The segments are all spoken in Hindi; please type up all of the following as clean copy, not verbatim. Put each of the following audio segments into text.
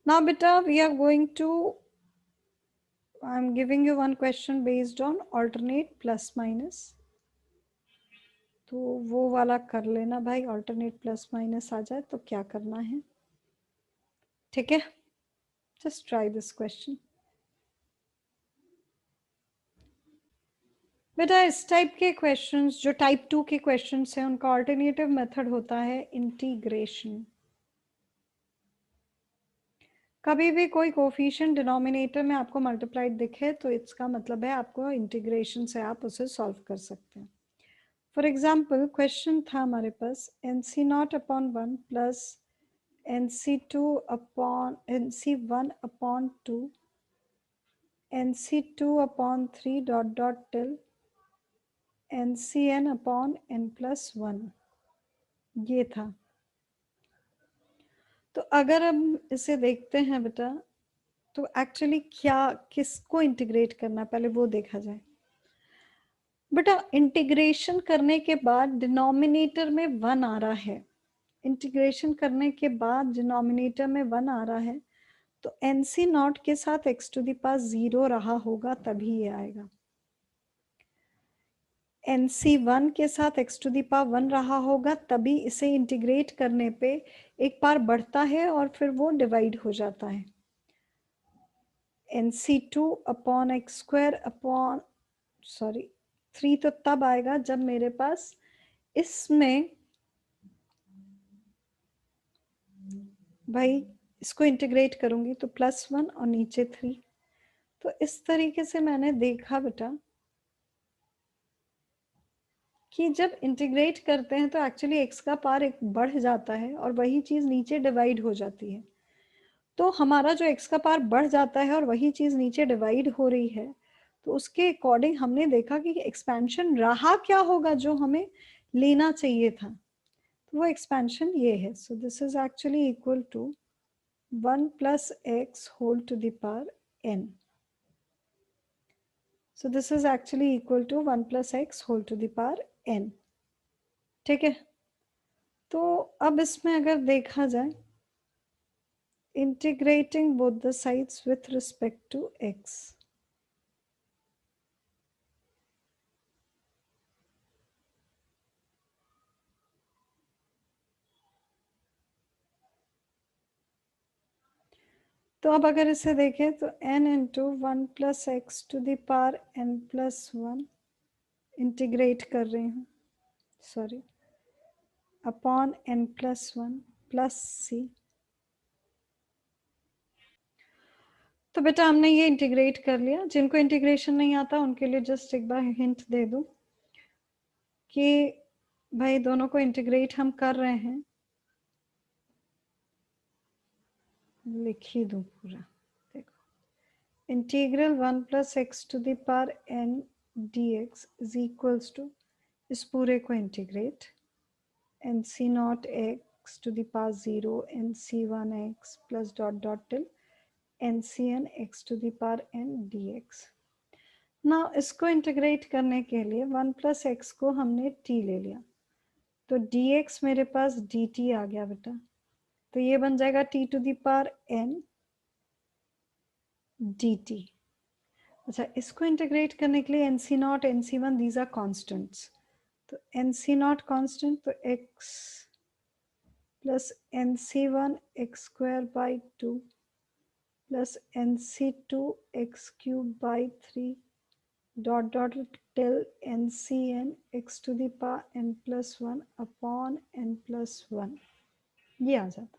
Now beta, we are going to, I'm giving you one question based on alternate plus minus. तो वो वाला कर लेना भाई, alternate plus minus आ जाए तो क्या करना है, ठीक है? Just try this question. बेटा इस टाइप के क्वेश्चंस, जो टाइप 2 के क्वेश्चंस हैं, उनका ऑल्टरनेटिव मेथड होता है इंटीग्रेशन। कभी भी कोई कोफिशिएंट डिनोमिनेटर में आपको मल्टीप्लाइड दिखे तो इसका मतलब है आपको इंटीग्रेशन से आप उसे सॉल्व कर सकते हैं। फॉर एग्जाम्पल क्वेश्चन था हमारे पास nc0/1 plus nc1/2 nc2/3 dot dot till ncn/n+1, ये था। तो अगर हम इसे देखते हैं बेटा, तो एक्चुअली क्या, किसको इंटीग्रेट करना है पहले वो देखा जाए। बेटा इंटीग्रेशन करने के बाद डिनोमिनेटर में 1 आ रहा है, इंटीग्रेशन करने के बाद डिनोमिनेटर में 1 आ रहा है, तो nc0 के साथ x टू द पावर 0 रहा होगा तभी ये आएगा। nc1 के साथ x टू द पावर 1 रहा होगा तभी इसे इंटीग्रेट करने पे एक बार बढ़ता है और फिर वो डिवाइड हो जाता है। nc2/x² सॉरी 3 तो तब आएगा जब मेरे पास इसमें भाई इसको इंटीग्रेट करूंगी तो +1 और नीचे 3। तो इस तरीके से मैंने देखा बेटा कि जब इंटीग्रेट करते हैं तो एक्चुअली x का पावर एक बढ़ जाता है और वही चीज नीचे डिवाइड हो जाती है। तो हमारा जो x का पावर बढ़ जाता है और वही चीज नीचे डिवाइड हो रही है, तो उसके अकॉर्डिंग हमने देखा कि एक्सपेंशन रहा क्या होगा जो हमें लेना चाहिए था, तो वो एक्सपेंशन ये है। So this is actually equal to 1 plus x whole to the power n. So this is actually equal to 1 plus x whole to the power n. ठीक है, तो अब इसमें अगर देखा जाए integrating both the sides with respect to x, तो अब अगर इसे देखें तो n into 1 plus x to the power n+1 integrate कर रही हूँ, sorry, upon n+1 plus c। तो बेटा हमने ये इंटीग्रेट कर लिया। जिनको इंटीग्रेशन नहीं आता उनके लिए जस्ट एक बार हिंट दे दूं कि भाई दोनों को इंटीग्रेट हम कर रहे हैं, लिख ही दूं पूरा, देखो integral 1 plus x to the power n dx is equals to, इस पूरे को integrate nc0 x to the power 0 nc1 x plus dot dot till ncn x to the power n dx। ना इसको इंटीग्रेट करने के लिए 1 plus x को हमने t ले लिया, तो dx मेरे पास dt आ गया बेटा, तो ये बन जाएगा t to the power n dt। अच्छा इसको इंटीग्रेट करने के लिए nc0 nc1 these are constants, तो nc0 कांस्टेंट तो x plus nc1 x² by 2 plus nc2 x³ by 3 dot dot till ncn x to the power n+1 upon n+1, ये आ जाता।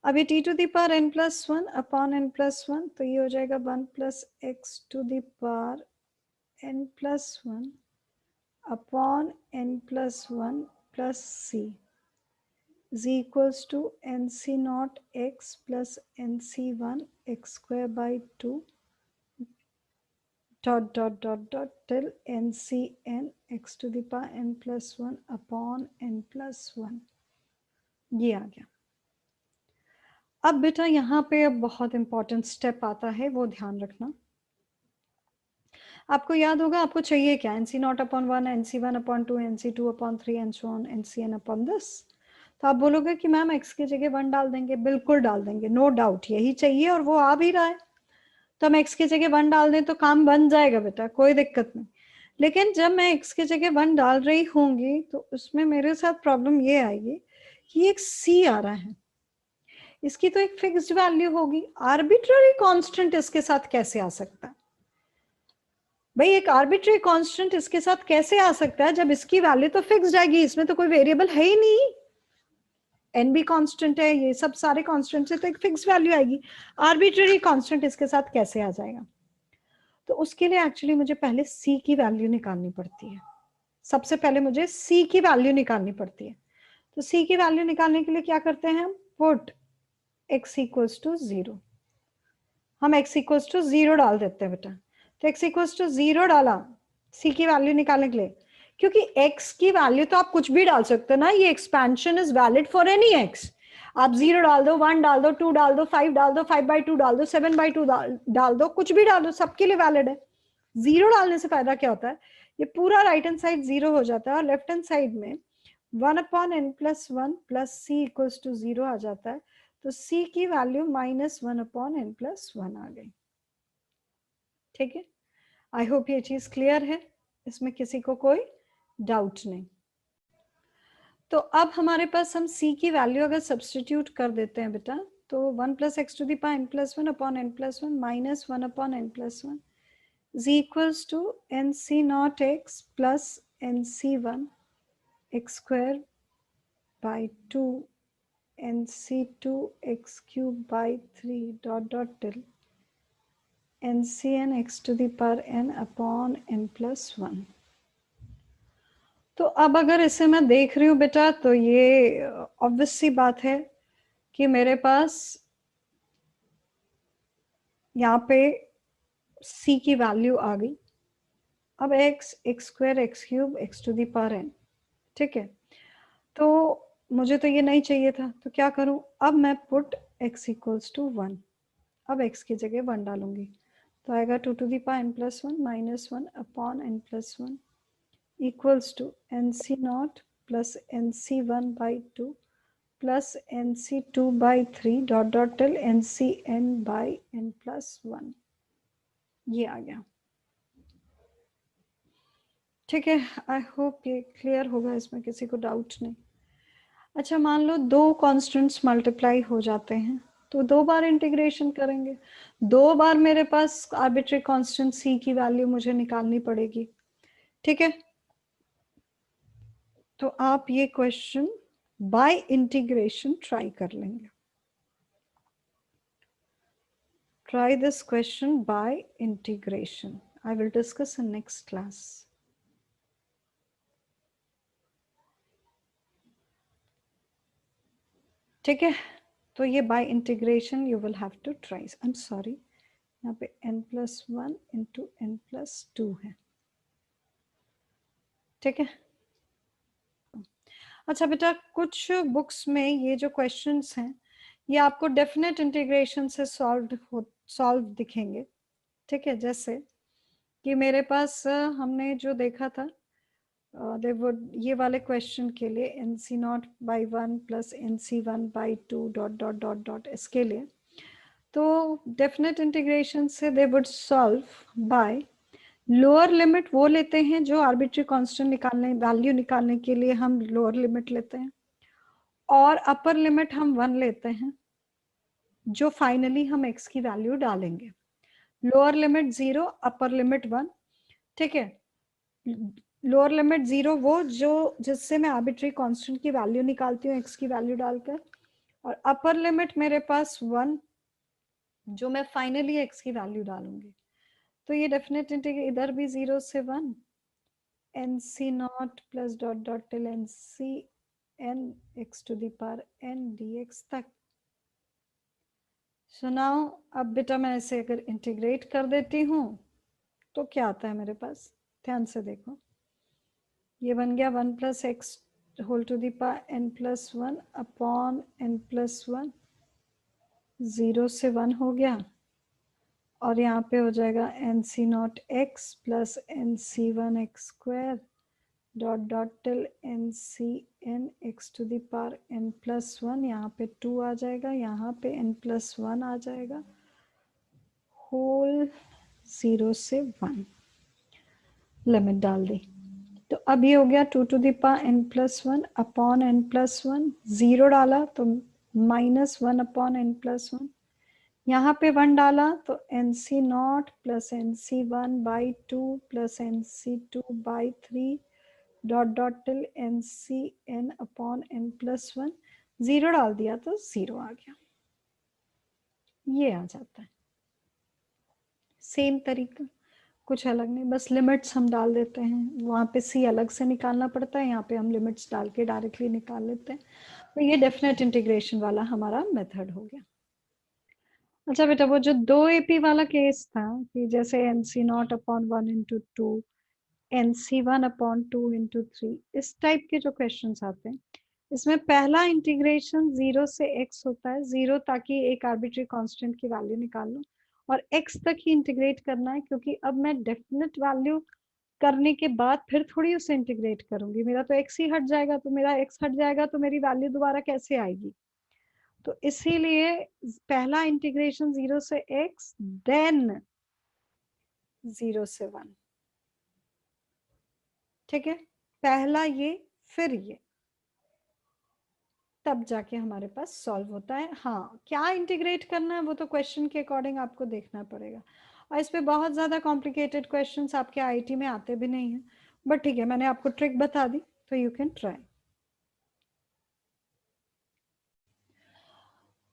अब ये t to the power n+1 upon n+1, तो ये हो जाएगा 1 plus x to the power n+1 upon n+1 plus c is equals to nc0 x plus nc1 x²by 2 dot dot dot dot till ncn x to the power n+1 upon n+1, ये आ गया। अब बेटा यहाँ पे अब बहुत इंपॉर्टेंट स्टेप आता है, वो ध्यान रखना। आपको याद होगा आपको चाहिए क्या, nc0/1 nc1/2 nc2/3 and so on ncn upon this। तो आप बोलोगे कि मैम x की जगह 1 डाल देंगे, बिल्कुल डाल देंगे, नो डाउट, यही चाहिए और वो आ भी रहा है, तो हम x की जगह 1 डाल दें तो काम बन जाएगा बेटा, कोई दिक्कत नहीं। लेकिन जब मैं x की जगह 1 डाल रही होंगी तो उसमें मेरे साथ प्रॉब्लम ये आएगी कि एक c आ रहा है, इसकी तो एक फिक्स्ड वैल्यू होगी, आर्बिट्ररी कांस्टेंट इसके साथ कैसे आ सकता है भाई? एक आर्बिट्ररी कांस्टेंट इसके साथ कैसे आ सकता है जब इसकी वैल्यू तो फिक्स्ड आएगी, इसमें तो कोई वेरिएबल है ही नहीं, एन भी कांस्टेंट है, ये सब सारे कांस्टेंट से तो एक फिक्स वैल्यू आएगी, आर्बिट्ररी कांस्टेंट इसके साथ कैसे आ जाएगा? तो उसके लिए एक्चुअली मुझे पहले सी की वैल्यू निकालनी पड़ती है, सबसे पहले मुझे सी की वैल्यू निकालनी पड़ती है। तो सी की वैल्यू निकालने के लिए क्या करते हैं हम, पुट x इक्वल्स टू 0, हम x इक्वल्स टू 0 डाल देते हैं बेटा। तो x इक्वल्स टू 0 डाला c की वैल्यू निकालने के लिए, क्योंकि x की वैल्यू तो आप कुछ भी डाल सकते हो ना, ये expansion is valid for any x, आप 0 डाल दो, 1 डाल दो, 2 डाल दो, 5 डाल दो, 5/2 डाल दो, 7/2 डाल दो, कुछ भी डाल दो, सबके लिए वैलिड है। 0 डालने से फायदा क्या होता है, ये पूरा राइट हैंड साइड 0 हो जाता है और लेफ्ट हैंड साइड में 1/n+1 plus c equals to 0 आ जाता है, तो c की वैल्यू -1/n+1 आ गई। ठीक है, आई होप ये चीज क्लियर है, इसमें किसी को कोई डाउट नहीं। तो अब हमारे पास हम c की वैल्यू अगर सब्सटीट्यूट कर देते हैं बेटा, तो 1+x⁴n+1/n+1 -1/n+1 is equals to nc0x plus nc1 x² by 2 nc2 x³ by 3 till ncn x⁴n/n+1। तो अब अगर इसे मैं देख रही हूं बेटा, तो ये ऑब्वियस सी बात है कि मेरे पास यहाँ पे c की वैल्यू आ गई। अब x, x² x³ x⁴n, ठीक है, तो मुझे तो ये नहीं चाहिए था, तो क्या करूं, अब मैं पुट x इक्वल्स टू 1, अब x की जगह 1 डालूंगी, तो आएगा 2n+1 -1/n+1 equals to nc0 plus nc1/2 plus nc2/3 till ncn/n+1, ये आ गया। ठीक है, आई होप ये क्लियर होगा, इसमें किसी को डाउट नहीं। अच्छा, मान लो दो कॉन्स्टेंट्स मल्टीप्लाई हो जाते हैं, तो 2 बार इंटीग्रेशन करेंगे, 2 बार मेरे पास आर्बिट्री कांस्टेंट c की वैल्यू मुझे निकालनी पड़ेगी। ठीक है, तो आप ये क्वेश्चन बाय इंटीग्रेशन ट्राई कर लेंगे। Try this question by integration. I will discuss in next class. ठीक है, तो ये by integration you will have to try. I'm sorry, यहाँ पे n+1 into n+2 है। ठीक है, अच्छा बेटा, कुछ बुक्स में ये जो क्वेश्चंस हैं ये आपको डेफिनेट इंटीग्रेशन से सॉल्व दिखेंगे। ठीक है, जैसे कि मेरे पास हमने जो देखा था, ये वाले क्वेश्चन के लिए nc0/1 प्लस nc1/2 ... इसके लिए तो डेफिनेट इंटीग्रेशन से they would solve by lower limit वो लेते हैं जो आर्बिट्री कांस्टेंट निकालने, वैल्यू निकालने के लिए हम लोअर लिमिट लेते हैं, और अपर लिमिट हम 1 लेते हैं जो फाइनली हम x की वैल्यू डालेंगे। Lower limit 0, upper limit 1। ठीक है, लोअर लिमिट 0 वो जो जिससे मैं आर्बिट्री कांस्टेंट की वैल्यू निकालती हूँ x की वैल्यू डालकर, और अपर लिमिट मेरे पास 1 जो मैं फाइनली x की वैल्यू डालूंगी। तो ये डेफिनेट इंटीग्रल इधर भी 0 से 1 nc0 plus ... till ncn x⁴n dx तक। सो नाउ अब बेटा मैं इसे अगर इंटीग्रेट कर देती हूँ तो क्या आता है मेरे पास, ध्यान से देखो, ये बन गया 1+x⁴n+1/n+1, 0 से 1 हो गया, और यहाँ पे हो जाएगा nc0x plus nc1 x² ... till n x to the power n plus one, यहाँ पे 2 आ जाएगा, यहाँ पे एन प्लस वन आ जाएगा, होल 0 से 1, लिमिट डाल दी। तो अब ये हो गया 2 to the power n plus one upon n plus one, 0 डाला तो -1 अपॉन एन प्लस वन, यहाँ पे 1 डाला तो n c not plus n c one by two plus n c two by three dot dot till n c n upon n plus one, 0 डाल दिया तो 0 आ गया, ये आ जाता है। सेम तरीका, कुछ अलग नहीं, बस लिमिट्स हम डाल देते हैं, वहाँ पे सी अलग से निकालना पड़ता है, यहाँ पे हम लिमिट्स डाल के डायरेक्टली निकाल लेते हैं। तो ये डेफिनेट इंटीग्रेशन वाला हमारा मेथड हो गया। अच्छा बेटा, वो जो 2 AP वाला केस था कि जैसे n c not upon one into two, n c one upon two into three, इस टाइप के जो क्वेश्चन आते हैं, इसमें पहला इंटीग्रेशन 0 से x होता है, 0 ताकि एक आर्बिट्री कांस्टेंट की वैल्यू निकाल लो, और x तक ही इंटीग्रेट करना है, क्योंकि अब मैं डेफिनेट वैल्यू करने के बाद फिर थोड़ी उसे इंटीग्रेट करूंगी, मेरा तो x ही हट जाएगा, तो मेरा x हट जाएगा तो मेरी वैल्यू दोबारा कैसे आएगी। तो इसीलिए पहला इंटीग्रेशन 0 से x, देन 0 से 1, ठीक है, पहला ये फिर ये, तब जाके हमारे पास सॉल्व होता है। हाँ, क्या इंटीग्रेट करना है वो तो क्वेश्चन के अकॉर्डिंग आपको देखना पड़ेगा, और इस पे बहुत ज़्यादा कॉम्प्लिकेटेड क्वेश्चंस आपके आईटी में आते भी नहीं हैं, बट ठीक है, मैंने आपको ट्रिक बता दी तो यू कैन ट्राई।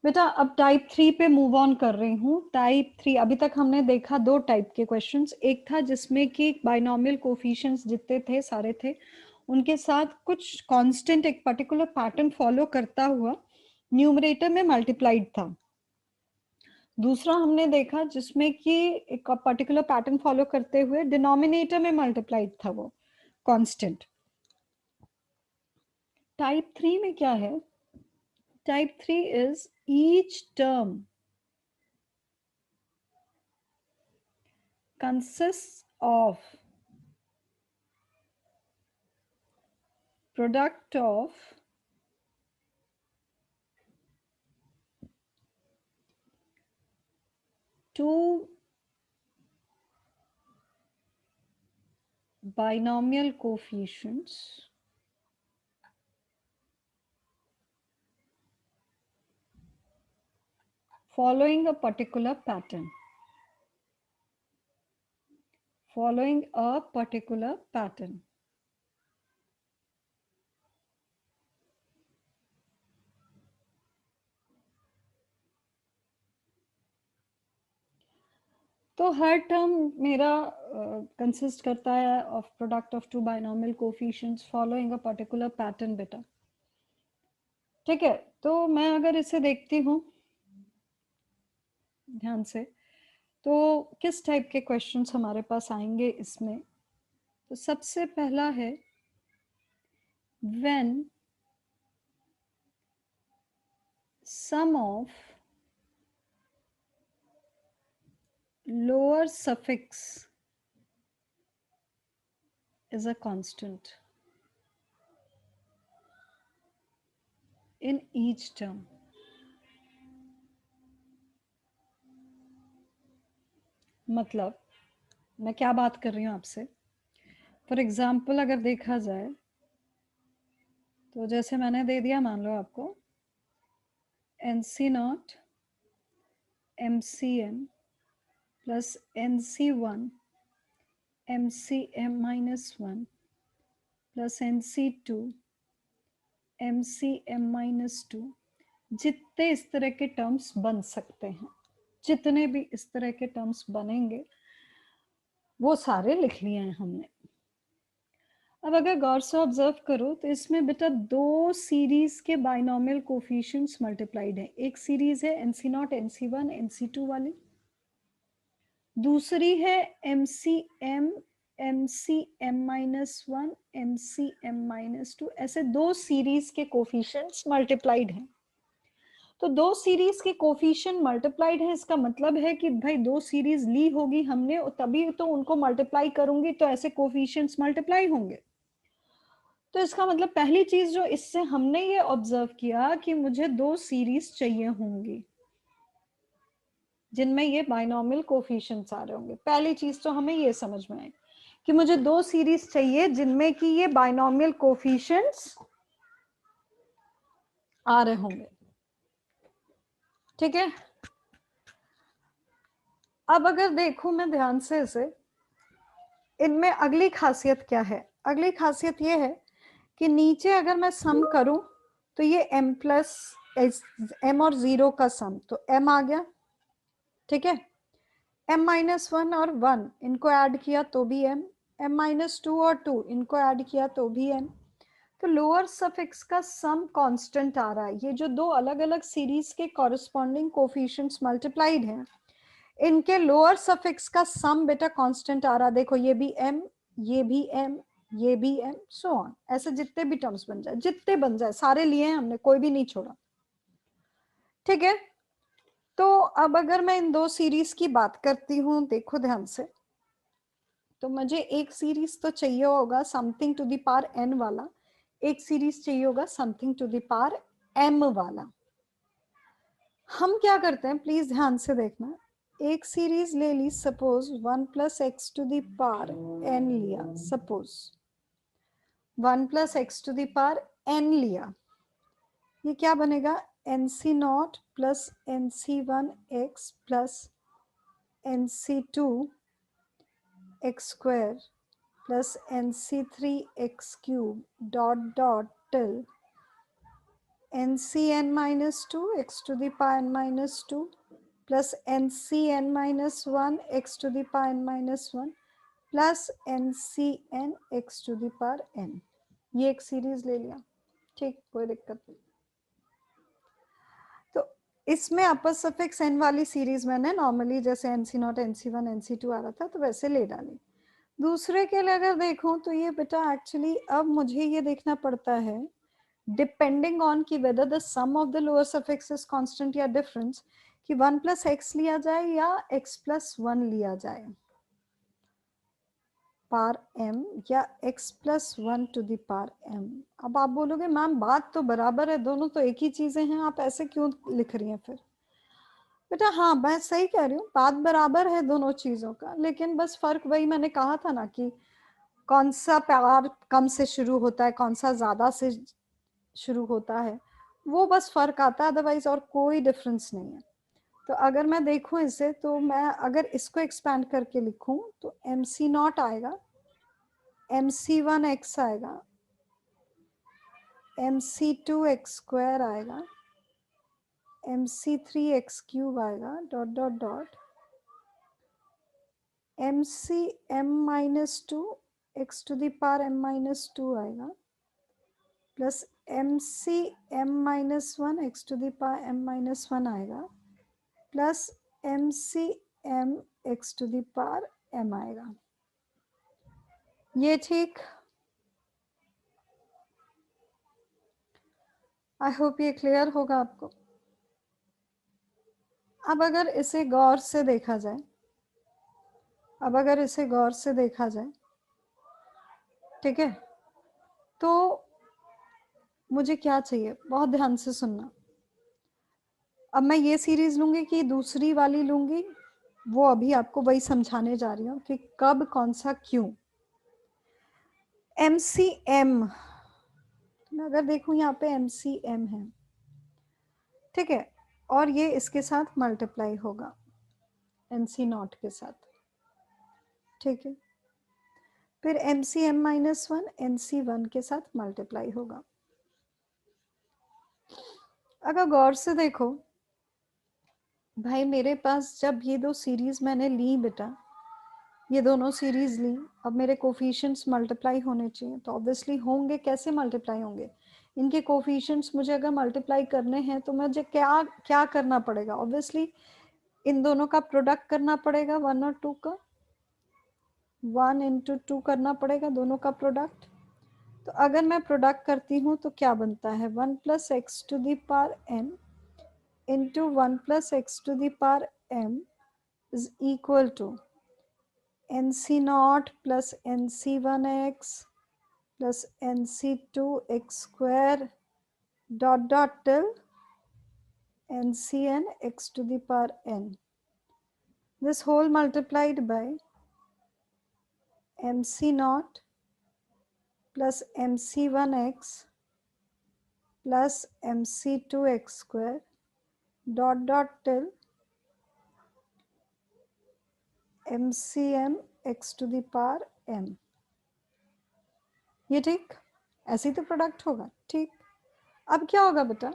बेटा अब टाइप 3 पे मूव ऑन कर रही हूँ। टाइप 3 अभी तक हमने देखा 2 टाइप के क्वेश्चंस, एक था जिसमें कि बाइनोमियल कोफिशिएंट्स जितने थे सारे थे, उनके साथ कुछ कांस्टेंट एक पर्टिकुलर पैटर्न फॉलो करता हुआ न्यूमरेटर में मल्टीप्लाइड था। दूसरा हमने देखा जिसमें कि एक पर्टिकुलर पैटर्न फॉलो करते हुए डिनोमिनेटर में मल्टीप्लाइड था वो कांस्टेंट। टाइप 3 में क्या है? Type 3 is each term consists of product of two binomial coefficients following a particular pattern. Following a particular pattern. तो हर टर्म मेरा कंसिस्ट करता है of product of two binomial coefficients following a particular pattern बेटा, ठीक है। तो मैं अगर इसे देखती हूँ ध्यान से, तो किस टाइप के क्वेश्चंस हमारे पास आएंगे इसमें? तो सबसे पहला है when sum of lower suffix is a constant in each term. मतलब मैं क्या बात कर रही हूँ आपसे, फॉर एग्जाम्पल अगर देखा जाए तो जैसे मैंने दे दिया, मान लो आपको n c naught m c m plus n c one m c m minus one plus n c two m c m minus two, जितने इस तरह के टर्म्स बन सकते हैं, जितने भी इस तरह के टर्म्स बनेंगे वो सारे लिख लिए हैं हमने। अब अगर गौर से ऑब्जर्व करो तो इसमें बेटा 2 सीरीज के बाइनोमियल कोफिशिएंट्स मल्टीप्लाइड है। एक सीरीज है n c naught n c one n c two वाली, दूसरी है m c m minus one m c m minus two, ऐसे 2 सीरीज के कोफिशिएंट्स मल्टीप्लाइड हैं। तो 2 सीरीज के कोफिशिएंट मल्टीप्लाइड है, इसका मतलब है कि भाई 2 सीरीज ली होगी हमने तभी तो उनको मल्टीप्लाई करूंगी तो ऐसे कोफिशिएंट्स मल्टीप्लाई होंगे। तो इसका मतलब पहली चीज जो इससे हमने ये ऑब्जर्व किया कि मुझे दो सीरीज चाहिए होंगी जिनमें ये बाइनोमियल कोफिशिएंट्स आ रहे होंगे। पहली चीज तो हमें ये समझ में आई कि मुझे दो सीरीज चाहिए जिनमें कि ये बाइनोमियल कोफिशिएंट्स आ रहे होंगे। ठीक है, अब अगर देखूं मैं ध्यान से इसे, इनमें अगली खासियत क्या है? अगली खासियत ये है कि नीचे अगर मैं सम करूं तो ये m प्लस m और 0 का सम, तो m आ गया। ठीक है, m माइनस 1 और 1 इनको ऐड किया तो भी m, m माइनस 2 और 2 इनको ऐड किया तो भी m। तो लोअर सफिक्स का सम कांस्टेंट आ रहा है। ये जो दो अलग अलग सीरीज के कॉरेस्पॉन्डिंग कोफिशिएंट्स मल्टीप्लाइड हैं, इनके लोअर सफिक्स का सम बेटा कांस्टेंट आ रहा। देखो ये भी m, ये भी m, ये भी m, सो ऑन, ऐसे जितने भी टर्म्स बन जाए, जितने बन जाए सारे लिए हैं हमने, कोई भी नहीं छोड़ा। ठीक है, तो अब अगर मैं इन दो सीरीज की बात करती हूं, देखो ध्यान से, तो मुझे एक सीरीज तो चाहिए होगा something to the power n वाला, एक सीरीज चाहिए होगा something to the power m वाला। हम क्या करते हैं, प्लीज ध्यान से देखना, एक सीरीज ले ली, suppose 1 plus x to the power n लिया, suppose 1 plus x to the power n लिया, ये क्या बनेगा, n c not plus n c one x plus n c two x square plus n c three x cube dot dot till n c n minus two x to the power n minus two plus n c n minus one x to the power n minus one plus n c n x to the power n। ये एक सीरीज ले लिया, ठीक, कोई दिक्कत नहीं। तो इसमें अपर सफिक्स n वाली सीरीज मैंने नॉर्मली जैसे n c naught, n c one, n c two आ रहा था तो वैसे ले डाली। दूसरे के लिए अगर देखूं तो ये बेटा एक्चुअली अब मुझे ये देखना पड़ता है डिपेंडिंग ऑन कि whether the sum of the lower suffix is constant या डिफरेंस, कि 1 प्लस एक्स लिया जाए या x प्लस 1 लिया जाए पार m, या x plus 1 to the power m। अब आप बोलोगे मैम बात तो बराबर है, दोनों तो एक ही चीजें हैं, आप ऐसे क्यों लिख रही हैं? फिर बेटा हाँ मैं सही कह रही हूँ, बात बराबर है दोनों चीजों का, लेकिन बस फर्क वही मैंने कहा था ना कि कौन सा प्यार कम से शुरू होता है, कौन सा ज्यादा से शुरू होता है, वो बस फर्क आता है, अदरवाइज और कोई डिफरेंस नहीं है। तो अगर मैं देखूं इसे, तो मैं अगर इसको एक्सपैंड करके लिखूं तो एम सी नॉट आएगा, एम सी वन एक्स आएगा, m c two x square आएगा, m c three x cube आएगा dot dot dot m c m minus two x to the power m minus two आएगा plus m c m minus one x to the power m minus one आएगा plus m c m x to the power m आएगा। ये ठीक, आई होप ये क्लियर होगा आपको। अब अगर इसे गौर से देखा जाए, अब अगर इसे गौर से देखा जाए, ठीक है, तो मुझे क्या चाहिए, बहुत ध्यान से सुनना। अब मैं ये सीरीज लूंगी कि दूसरी वाली लूंगी, वो अभी आपको वही समझाने जा रही हूँ कि कब कौन सा क्यों। एम सी एम, मैं अगर देखूं यहाँ पे एम सी एम है, ठीक है, और ये इसके साथ मल्टीप्लाई होगा एन सी नॉट के साथ, ठीक है, फिर m c m minus one n c one के साथ मल्टीप्लाई होगा। अगर गौर से देखो भाई, मेरे पास जब ये दो सीरीज मैंने ली बेटा, ये दोनों सीरीज ली, अब मेरे कोफिशिएंट्स मल्टीप्लाई होने चाहिए, तो ऑब्वियसली होंगे, कैसे मल्टीप्लाई होंगे, इनके कोफिशिएंट्स मुझे अगर मल्टीप्लाई करने हैं तो मुझे क्या क्या करना पड़ेगा, ऑब्वियसली इन दोनों का प्रोडक्ट करना पड़ेगा, 1 और 2 का, 1 इंटू 2 करना पड़ेगा दोनों का प्रोडक्ट। तो अगर मैं प्रोडक्ट करती हूँ तो क्या बनता है, 1 plus x to the power n into 1 plus x to the power m is equal to n c not plus n c one x plus nc2x square dot dot till ncn x to the power n. This whole multiplied by mc naught plus mc1x plus mc2x square dot dot till mcm x to the power m. ये ठीक, ऐसे ही तो प्रोडक्ट होगा. ठीक, अब क्या होगा बेटा,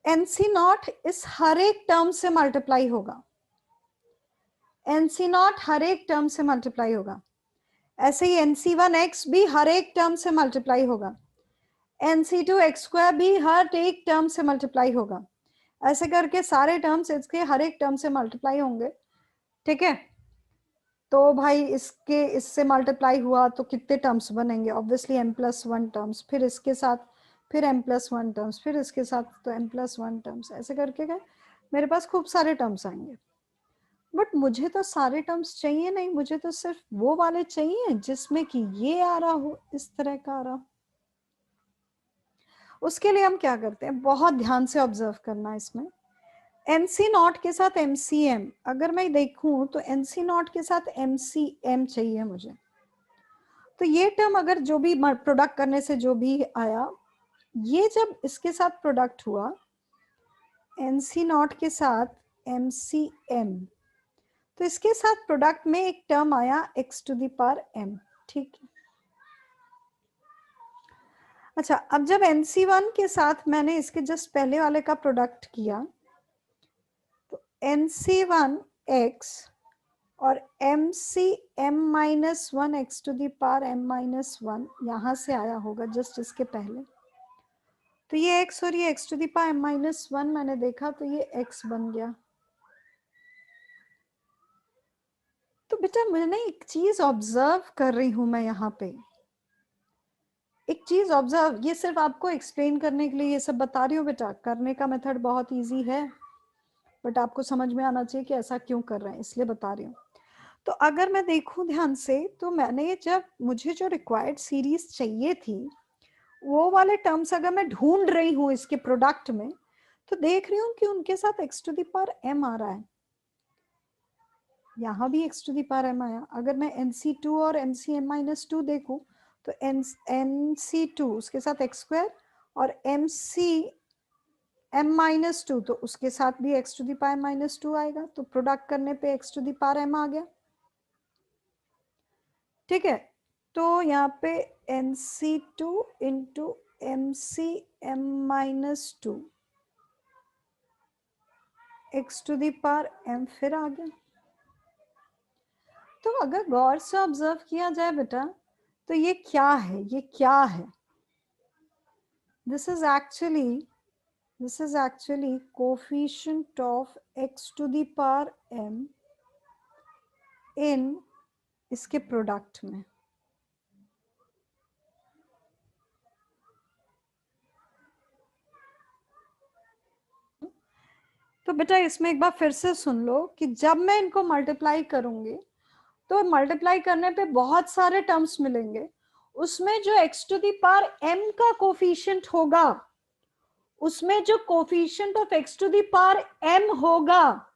एनसी नॉट इस हर एक टर्म से मल्टीप्लाई होगा. एनसी नॉट हर एक टर्म से मल्टीप्लाई होगा. ऐसे ही nc1x भी हर एक टर्म से मल्टीप्लाई होगा. nc2x स्क्वायर भी हर एक टर्म से मल्टीप्लाई होगा. ऐसे करके सारे टर्म्स इसके हर एक टर्म से मल्टीप्लाई होंगे. ठीक है, तो भाई इसके इससे मल्टीप्लाई हुआ तो कितने टर्म्स बनेंगे? ऑब्वियसली m+1 टर्म्स, फिर इसके साथ फिर m+1 टर्म्स, फिर इसके साथ तो m+1 टर्म्स. ऐसे करके गए मेरे पास खूब सारे टर्म्स आएंगे. बट मुझे तो सारे टर्म्स चाहिए नहीं, मुझे तो सिर्फ वो वाले चाहिए जिसमें कि ये आ रहा हो, इस तरह का आ रहा हो. उसके लिए हम क्या करते हैं, बहुत ध्यान से ऑब्जर्व करना है इसमें. एनसी नॉट के साथ एमसीएम अगर मैं देखूं तो एनसी नॉट के साथ एमसीएम चाहिए मुझे. तो ये टर्म अगर जो भी प्रोडक्ट करने से जो भी आया, ये जब इसके साथ प्रोडक्ट हुआ एनसी नॉट के साथ एमसीएम, तो इसके साथ प्रोडक्ट में एक टर्म आया x to the power m. ठीक है, अच्छा अब जब nc1 के साथ मैंने इसके जस्ट पहले वाले का प्रोडक्ट किया तो nc1x और mcm-1 x to the power m-1 यहां से आया होगा जस्ट इसके पहले. तो ये x और ये x to the power m-1 मैंने देखा तो ये x बन गया. तो बेटा मैंने एक चीज ऑब्जर्व कर रही हूं मैं यहाँ पे, एक चीज ऑब्जर्व, ये सिर्फ आपको एक्सप्लेन करने के लिए ये सब बता रही हूँ बेटा. करने का मेथड बहुत इजी है बट आपको समझ में आना चाहिए कि ऐसा क्यों कर रहे हैं, इसलिए बता रही हूँ. तो अगर मैं देखूं ध्यान से तो मैंने जब मुझे जो रिक्वायर्ड सीरीज चाहिए थी वो वाले टर्म्स अगर मैं ढूंढ रही हूँ इसके प्रोडक्ट में तो देख रही हूँ कि उनके साथ x to the power m आ रहा है. यहाँ भी x to the power m आया. अगर मैं nc2 और mcm-2 देखूं तो nc2 उसके साथ x स्क्वायर और mcm-2 तो उसके साथ भी x टू द पावर -2 आएगा. तो प्रोडक्ट करने पे x to the power m आ गया. ठीक है, तो यहाँ पे nc2 into mcm-2 x to the power m फिर आ गया. तो अगर गौर से ऑब्जर्व किया जाए बेटा तो ये क्या है, ये क्या है? This is actually coefficient of x to the power m in इसके प्रोडक्ट में. तो बेटा इसमें एक बार फिर से सुन लो कि जब मैं इनको मल्टीप्लाई करूंगी तो मल्टीप्लाई करने पे बहुत सारे टर्म्स मिलेंगे. उसमें जो x to the power m का कोफिशिएंट होगा, उसमें जो coefficient of x to the power m होगा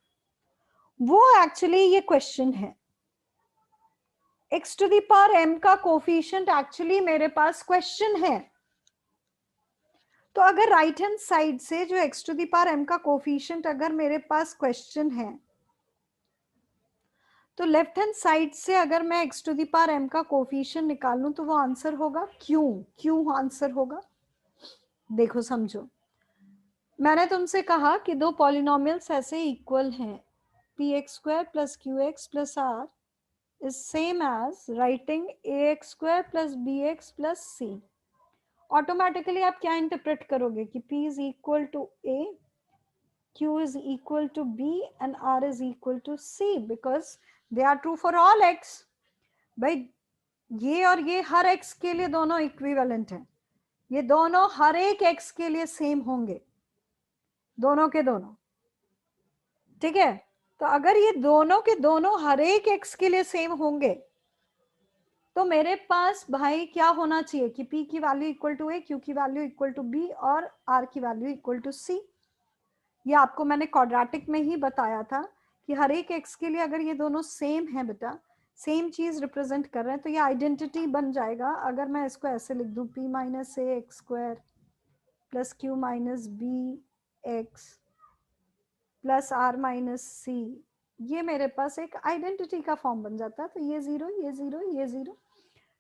वो एक्चुअली ये क्वेश्चन है. x to the power m का कोफिशिएंट एक्चुअली मेरे पास क्वेश्चन है. तो अगर राइट हैंड साइड से जो x to the power m का कोफिशिएंट अगर मेरे पास क्वेश्चन है तो लेफ्ट हैंड साइड से अगर मैं x to the power m का कोफिशिएंट निकालूं तो वो आंसर होगा. क्यों आंसर होगा? देखो समझो, मैंने तुमसे कहा कि दो पॉलिनोमियल्स ऐसे इक्वल हैं, px² plus qx plus r is same as writing ax² plus bx plus c. Automatically आप क्या इंटरप्रेट करोगे कि p is equal to a, q is equal to b and r is equal to c because they are true for all x. भाई ये और ये हर x के लिए दोनों इक्विवेलेंट हैं, ये दोनों हर एक x के लिए सेम होंगे, दोनों के दोनों. ठीक है, तो अगर ये दोनों के दोनों हर एक x के लिए सेम होंगे तो मेरे पास भाई क्या होना चाहिए कि P की value equal to A, Q की वैल्यू इक्वल टू B और R की वैल्यू इक्वल टू C। ये आपको मैंने क्वाड्रेटिक में ही बताया था कि हर एक x के लिए अगर ये दोनों सेम है बेटा, सेम चीज रिप्रेजेंट कर रहे हैं, तो ये आइडेंटिटी बन जाएगा। अगर मैं इसको ऐसे लिख दूं P minus a x square plus Q minus b x plus R minus c, ये मेरे पास एक आइडेंटिटी का फॉर्म बन जाता है। तो ये जीरो, ये जीरो, ये जीरो,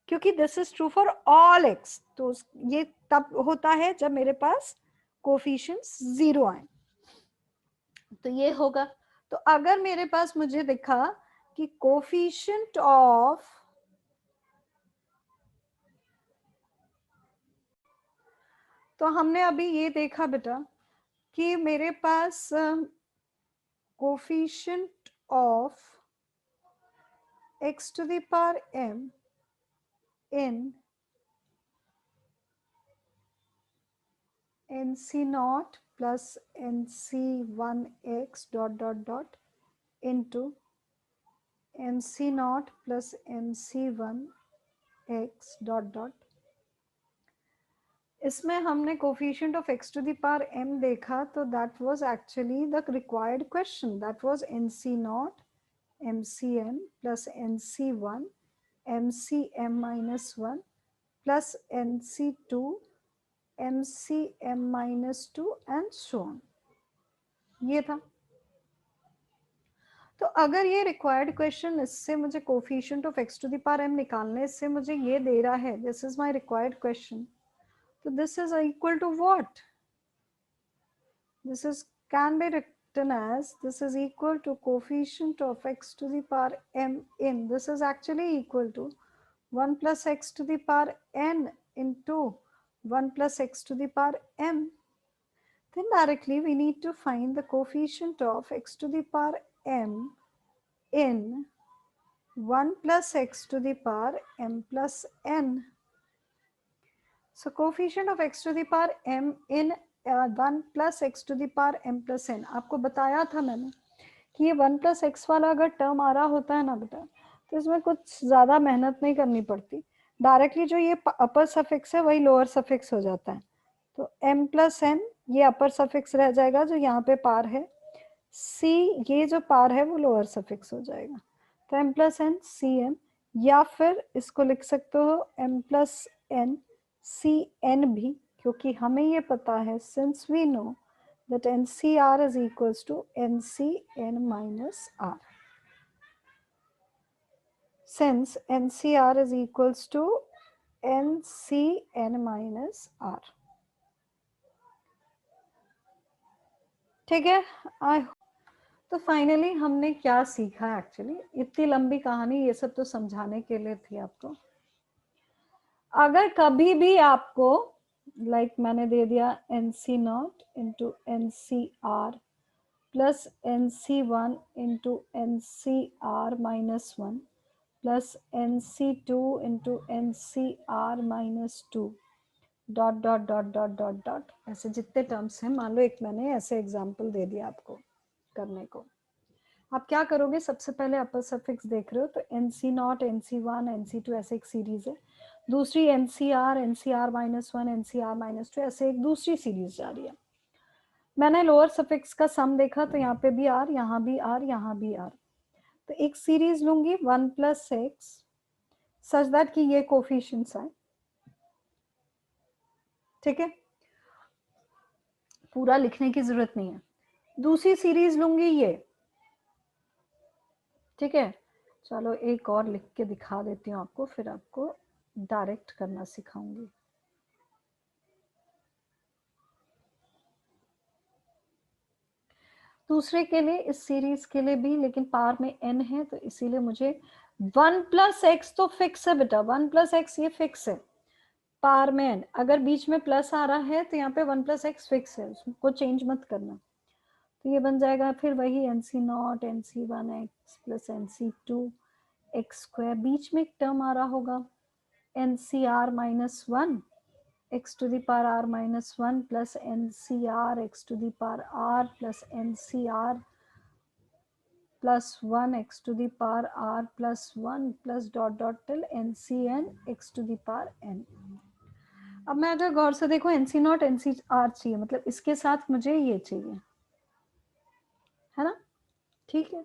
क्योंकि this is true for all x. तो ये तब होता है जब मेरे पास कोफिशिएंट्स जीरो आए, तो ये होगा। तो अगर मेरे पास मुझे दिखा कि कोफिशिएंट ऑफ तो हमने अभी ये देखा बेटा कि मेरे पास coefficient of x to the power m in nc naught plus nc1x dot dot dot into nc naught plus nc1x dot dot, इसमें हमने coefficient of x to the power m देखा, तो that was actually the required question, that was nc naught mcn plus nc1 mcm minus 1 plus nc2 mcm minus 2 and so on. ये था। तो अगर ये रिक्वायर्ड क्वेश्चन, इससे मुझे coefficient of x to the power m निकालने, इससे मुझे ये दे रहा है, this is my required question, तो this is equal to what? This is can be written as this is equal to coefficient of x to the power m in, this is actually equal to 1 plus x to the power n into 1 plus x to the power m. Then directly we need to find the coefficient of x to the power m in 1 plus x to the power m plus n. So coefficient of x to the power m in 1 plus x to the power m plus n, आपको बताया था मैंने कि ये 1 plus x वाला अगर टर्म आ रहा होता है ना बेटा, तो इसमें कुछ ज़्यादा मेहनत नहीं करनी पड़ती, डायरेक्टली जो ये अपर सफिक्स है वही लोअर सफिक्स हो जाता है। तो m plus n ये अपर सफिक्स रह जाएगा जो यहाँ पे पार है, c ये जो पार है वो लोअर सफिक्स हो जाएगा। तो m plus n cm, या फिर इसको लिख सकते हो m plus n cn भी, क्योंकि हमें ये पता है since we know that ncr is equals to ncn minus r, since ncr is equals to ncn minus r। ठीक है। आई तो फाइनली हमने क्या सीखा, एक्चुअली इतनी लंबी कहानी ये सब तो समझाने के लिए थी आपको। अगर कभी भी आपको मैंने दे दिया nc naught into n c r plus nc1 into n c r minus 1 plus nc2 into n c r minus 2 dot dot dot dot dot dot, ऐसे जितने टर्म्स हैं, मान लो एक मैंने ऐसे एग्जाम्पल दे दिया आपको करने को, आप क्या करोगे, सबसे पहले अपर सफिक्स देख रहे हो तो nc नॉट nc1 nc2 ऐसे एक सीरीज है, दूसरी ncr माइनस 1 ncr माइनस 2 ऐसे एक दूसरी सीरीज जा रही है। मैंने लोअर सफिक्स का सम देखा तो यहाँ पे भी r, यहाँ भी r, यहाँ भी r, तो एक सीरीज लूंगी 1 प्लस एक्स सच दैट कि ये कोफिशिएंट्स आए। ठीक है, पूरा लिखने की जरूरत नहीं है। दूसरी सीरीज लूंगी ये, ठीक है, चलो एक और लिख के दिखा देती हूँ आपको, फिर आपको डायरेक्ट करना सिखाऊंगी। दूसरे के लिए, इस सीरीज के लिए भी, लेकिन पार में n है तो इसीलिए मुझे 1 प्लस एक्स तो फिक्स है बेटा, 1 प्लस एक्स ये फिक्स है, पार में n, अगर बीच में प्लस आ रहा है तो यहाँ पे 1 प्लस एक्स फिक्स है, उसको चेंज मत करना। तो ये बन जाएगा फिर वही nc naught nc1 x plus nc2 x square, बीच में एक टर्म आ रहा होगा ncr minus 1 x to the power r minus 1 plus ncr x to the power r plus ncr plus 1 x to the power r plus 1 plus dot dot till n c n x to the power n. अब मैं अगर गौर से देखो n c naught n c r चाहिए, मतलब इसके साथ मुझे ये चाहिए, है ना? ठीक है,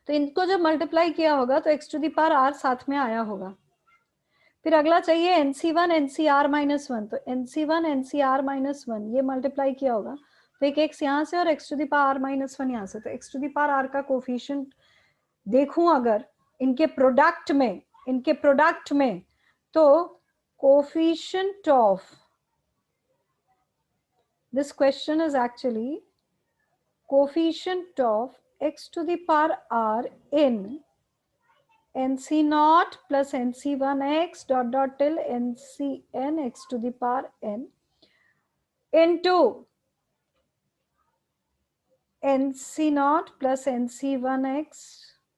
तो इनको जब मल्टीप्लाई किया होगा तो x to the power r साथ में आया होगा। फिर अगला चाहिए n c one n c r minus one, तो n c one n c r minus one ये मल्टीप्लाई किया होगा, तो एक एक्स यहाँ से और x to the power r minus one यहाँ से, तो x to the power r का कोफिशिएंट देखूं अगर इनके प्रोडक्ट में, तो coefficient of this question is actually coefficient of x to the power r in nc naught plus nc1x dot dot till ncn x to the power n into nc naught plus nc1x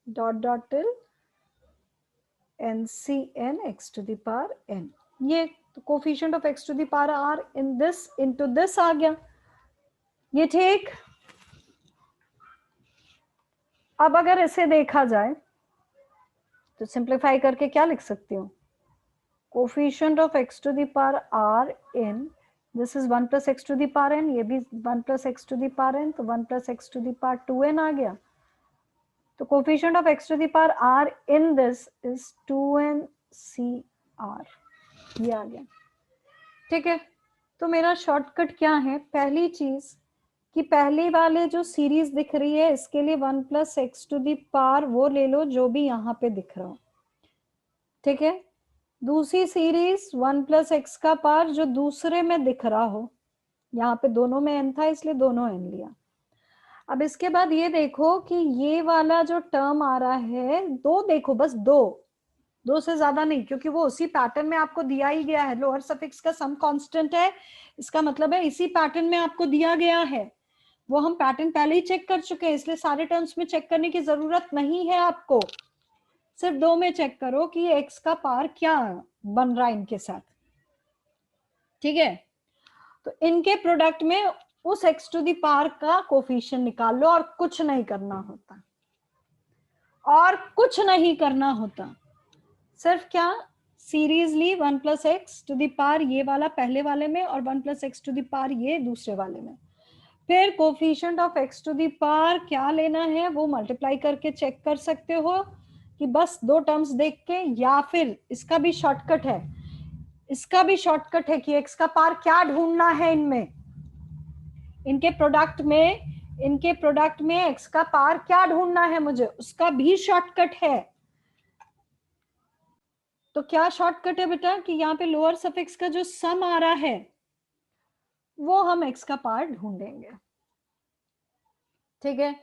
dot dot till ncn x to the power n। ये coefficient of x to the power r in this into this आ गया, ये ठीक। अब अगर इसे देखा जाए तो सिंप्लीफाई करके क्या लिख सकती हूँ, coefficient of x to the power r in this is 1 plus x to the power n, ये भी 1 plus x to the power n, तो 1 plus x to the power 2n आ गया, तो coefficient of x to the power r in this is 2n cr, ये आ गया। ठीक है, तो मेरा शॉर्टकट क्या है, पहली चीज कि पहली वाले जो सीरीज दिख रही है इसके लिए 1 plus x to the power वो ले लो जो भी यहाँ पे दिख रहा हो, ठीक है। दूसरी सीरीज 1 plus x का पावर जो दूसरे में दिख रहा हो, यहाँ पे दोनों में n था इसलिए दोनों n लिया। अब इसके बाद ये देखो कि ये वाला जो टर्म आ रहा है, दो देखो, बस दो से ज्यादा नहीं, क्योंकि वो उसी पैटर्न में आपको दिया ही गया है, लोअर सफिक्स का सम कांस्टेंट है, इसका मतलब है इसी पैटर्न में आपको दिया गया है, वो हम पैटर्न पहले ही चेक कर चुके हैं, इसलिए सारे टर्म्स में चेक करने की जरूरत नहीं है आपको, सिर्फ दो में चेक करो कि एक्स का पावर क्या बन रहा है इनके साथ, ठीक है। तो इनके प्रोडक्ट में उस एक्स टू दी पावर का कोफिशिएंट निकाल लो, और कुछ नहीं करना होता, और कुछ नहीं करना होता, सिर्फ क्या serially 1 plus x to the power ये वाला पहले वाले में और 1 plus x to the power ये दूसरे वाले में, फिर coefficient of x to the power क्या लेना है वो मल्टीप्लाई करके चेक कर सकते हो कि बस दो टर्म्स देख के, या फिर इसका भी शॉर्टकट है, इसका भी शॉर्टकट है कि x का पावर क्या ढूंढना है इनमें, इनके प्रोडक्ट में x का पावर क्या ढूंढना है मुझे, उसका भी शॉर्टकट है। तो क्या शॉर्टकट है बेटा कि यहाँ पे लोअर सफिक्स का जो सम आ रहा है वो हम x का पावर ढूंढेंगे, ठीक है।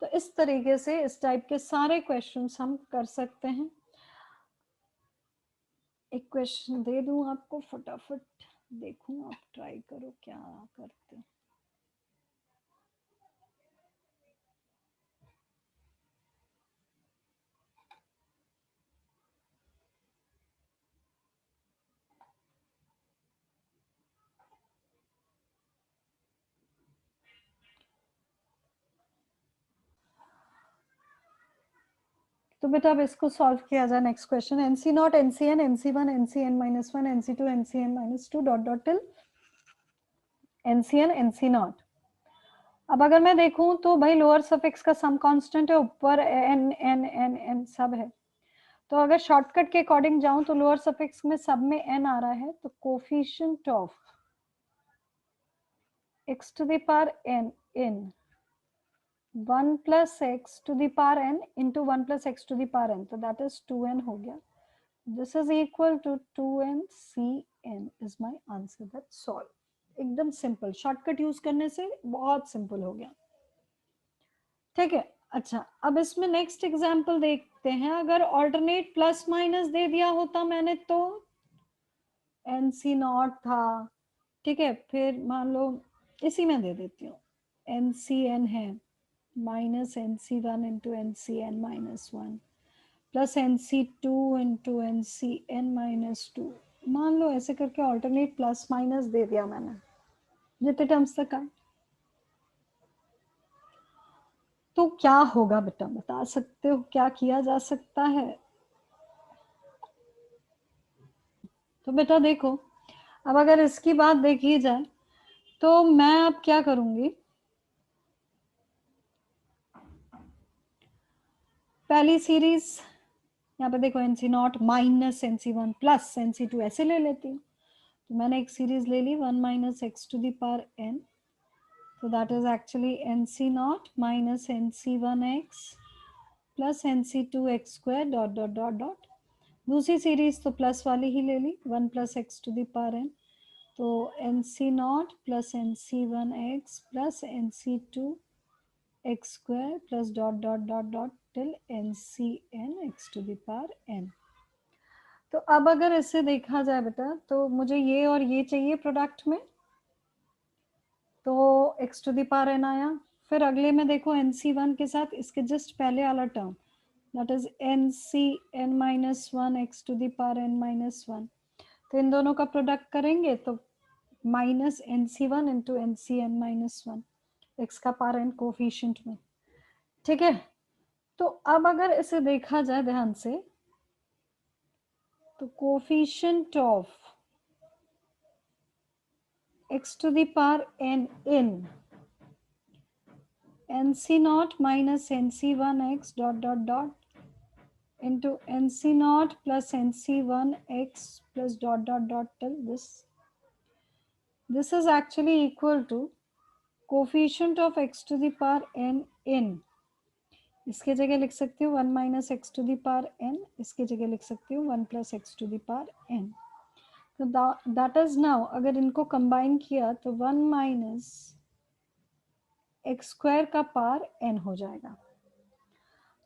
तो इस तरीके से इस टाइप के सारे क्वेश्चंस हम कर सकते हैं। एक क्वेश्चन दे दूं आपको फटाफट, देखूं आप ट्राई करो क्या करते हैं। तो बेटा अब इसको सॉल्व किया जाए। Next question, NC not NCN एनसी1 NCN minus one एनसी2 NCN minus two dot dot till NCN NC not. अब अगर मैं देखूं तो भाई लोअर सफिक्स का सम कांस्टेंट है, ऊपर एन एन एन एन सब है, तो अगर शॉर्टकट के अकॉर्डिंग जाऊं तो लोअर सफिक्स में सब में एन आ रहा है, तो coefficient of x to the power n in 1 plus x to the power n into 1 plus x to the power n, तो that is 2n हो गया, this is equal to 2n cn is my answer, that's solve। एकदम सिंपल, शॉर्टकट यूज करने से बहुत सिंपल हो गया, ठीक है। अच्छा, अब इसमें नेक्स्ट एग्जांपल देखते हैं, अगर ऑल्टरनेट प्लस माइनस दे दिया होता मैंने तो एन सी नॉट था, ठीक है, फिर मान लो इसी में दे देती हूँ एन सी एन है minus n c one into n c n minus one plus n c two into n c n minus two, मान लो ऐसे करके ऑल्टरनेट प्लस माइनस दे दिया मैंने जितने टर्म्स तक आए, तो क्या होगा बेटा, बता सकते हो क्या किया जा सकता है? तो बेटा देखो, अब अगर इसकी बात देखी जाए तो मैं अब क्या करूंगी, पहली सीरीज यहाँ पे देखो NC0 minus NC1 plus NC2 ऐसे ले लेती हूँ। तो मैंने एक सीरीज ले ली 1 minus x to the power n, तो that is actually NC0 minus NC1x plus NC2x square dot dot dot dot. दूसरी सीरीज तो प्लस वाली ही ले ली 1 plus x to the power n, तो NC0 plus NC1x plus NC2x square plus dot dot dot dot till NCnx to the power n। तो अब अगर इसे देखा जाए बेटा, तो मुझे ये और ये चाहिए प्रोडक्ट में, तो x to the power n आया। फिर अगले में देखो NC1 के साथ इसके जस्ट पहले वाला term, that is NCn minus one x to the power n minus one. तो इन दोनों का प्रोडक्ट करेंगे तो minus NC1 into NCn minus one, x का पावर n कोफिशिएंट में। ठीक है, तो अब अगर इसे देखा जाए ध्यान से, तो coefficient of x to the power n in NC0 minus NC1x dot dot dot into NC0 plus NC1x plus dot dot dot till this. This is actually equal to coefficient of x to the power n in, इसके जगह लिख सकती हूँ 1 minus x to the power n, इसके जगह लिख सकती हूँ 1 plus x to the power n। तो दैट इज नाउ अगर इनको कंबाइन किया तो 1 माइनस एक्स स्क्वायर का पावर n हो जाएगा।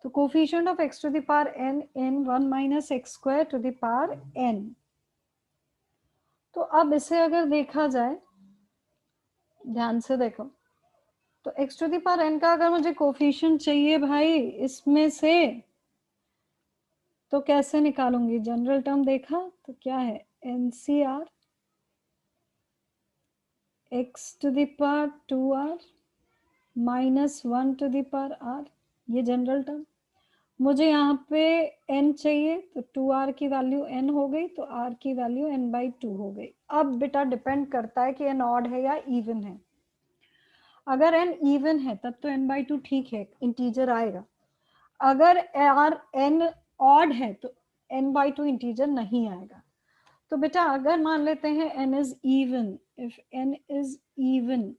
तो coefficient of x to the power n in 1 minus x square to the power n। तो अब इसे अगर देखा जाए, ध्यान से देखो, तो x to the power n का अगर मुझे कोफिशिएंट चाहिए भाई इसमें से, तो कैसे निकालूंगी? जनरल टर्म देखा तो क्या है, NCR x to the power 2r minus 1 to the power r, ये जनरल टर्म। मुझे यहाँ पे n चाहिए तो 2r की वैल्यू n हो गई, तो r की वैल्यू n/2 हो गई। अब बेटा डिपेंड करता है कि n ऑड है या इवन है। अगर n इवन है तब तो n/2 ठीक है, इंटीजर आएगा। अगर n ऑड है तो n/2 इंटीजर नहीं आएगा। तो बेटा अगर मान लेते हैं n is even, if n is even,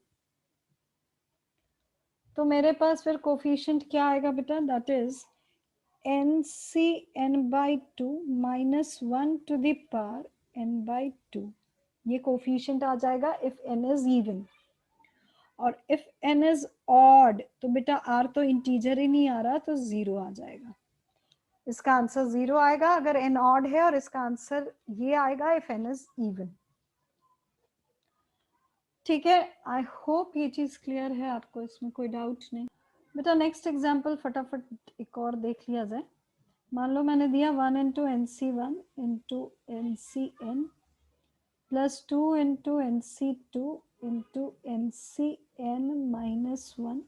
तो मेरे पास फिर कोफिशिएंट क्या आएगा बेटा, that is NCn/2 minus 1 to the power n/2। ये कोफिशिएंट आ जाएगा इफ n इज इवन। और इफ n इज ऑड तो बेटा r तो इंटीजर ही नहीं आ रहा, तो 0 आ जाएगा। इसका आंसर 0 आएगा अगर n ऑड है, और इसका आंसर ये आएगा इफ n इज इवन। ठीक है, आई होप ये चीज क्लियर है आपको, इसमें कोई डाउट नहीं। बेटा नेक्स्ट एग्जांपल फटाफट एक और देख लिया जाए। मान लो मैंने दिया 1 into NC1 into NCn plus 2 into NC2 into NCn minus 1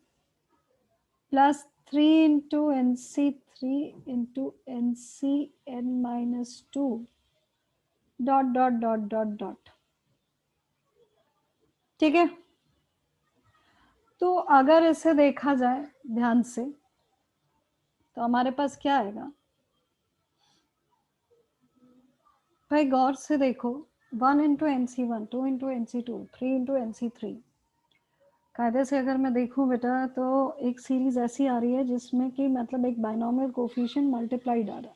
plus 3 into NC3 into NCn minus 2 dot dot dot dot dot. ठीक है, तो अगर इसे देखा जाए ध्यान से तो हमारे पास क्या आएगा भाई, गौर से देखो, 1 into NC1, 2 into NC2, 3 into NC3। कायदे से अगर मैं देखूं बेटा तो एक सीरीज ऐसी आ रही है जिसमें कि मतलब एक बाइनोमियल कोफिशिएंट मल्टीप्लाइड आ रहा है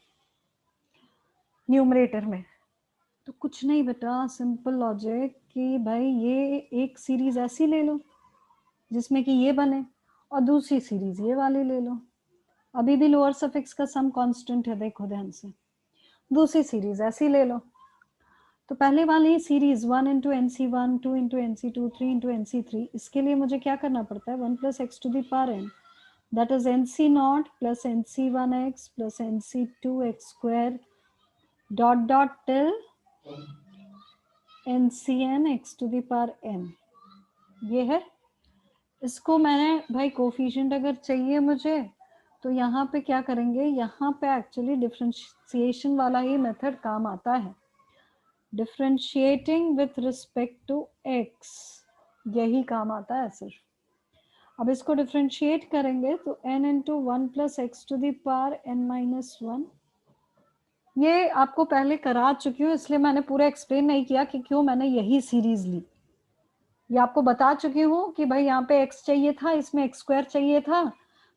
न्यूमरेटर में। तो कुछ नहीं बेटा, सिंपल लॉजिक कि भाई ये एक सीरीज ऐसी ले लो जिसमें कि ये बने, और दूसरी सीरीज ये वाली ले लो। अभी भी लोअर सफिक्स का सम कांस्टेंट है, देखो ध्यान से। दूसरी सीरीज ऐसी ले लो, तो पहले वाली series 1 into NC1, 2 into NC2, 3 into NC3, इसके लिए मुझे क्या करना पड़ता है, 1 plus x to the power n, that is NC0 plus NC1x plus NC2x square dot dot till NCn x to the power n। ये है इसको मैंने भाई कोफिशिएंट अगर चाहिए मुझे तो यहाँ पे क्या करेंगे, यहाँ पे एक्चुअली डिफरेंशिएशन वाला ही मेथड काम आता है, differentiating with respect to x, यही काम आता है सिर्फ। अब इसको डिफरेंशिएट करेंगे तो n into one plus x to the power n minus one, ये आपको पहले करा चुकी हूँ इसलिए मैंने पूरा एक्सप्लेन नहीं किया कि क्यों मैंने यही सीरीज ली। ये आपको बता चुकी हूँ कि भाई यहाँ पे x चाहिए था, इसमें x स्क्वायर चाहिए था,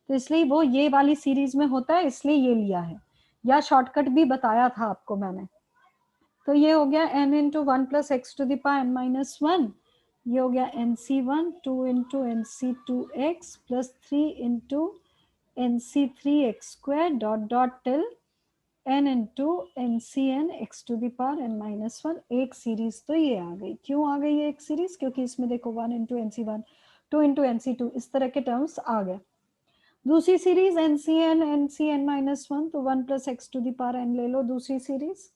तो इसलिए वो ये वाली सीरीज में होता है इसलिए ये लिया है, या शॉर्टकट भी बताया था आपको मैंने। तो ये हो गया n into one plus x to the power n minus one, ये हो गया nc1 2 into nc2x plus 3 into nc3x square dot dot till n into ncn x to the power n minus one. एक सीरीज तो ये आ गई। क्यों आ गई ये एक सीरीज? क्योंकि इसमें देखो 1 इंटू nc1 2 इंटू nc2 इस तरह के टर्म्स आ गए। दूसरी सीरीज ncn माइनस वन, तो 1 plus x to the power n ले लो दूसरी सीरीज,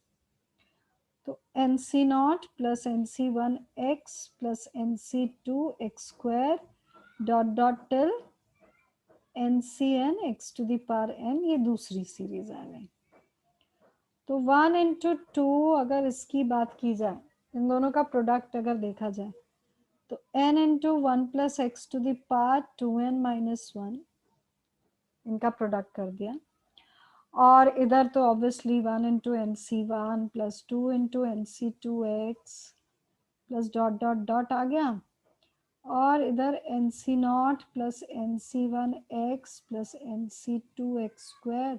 तो nc naught plus nc1 x plus nc2 x square dot dot till ncn x to the power n, ये दूसरी सीरीज आ गई। तो 1 इंटू टू अगर इसकी बात की जाए, इन दोनों का प्रोडक्ट अगर देखा जाए तो n into one plus x to the power 2n minus one, इनका प्रोडक्ट कर दिया। और इधर तो obviously 1 into n c one plus 2 into n c two x plus dot dot dot आ गया, और इधर n c not plus n c one x plus n c two x square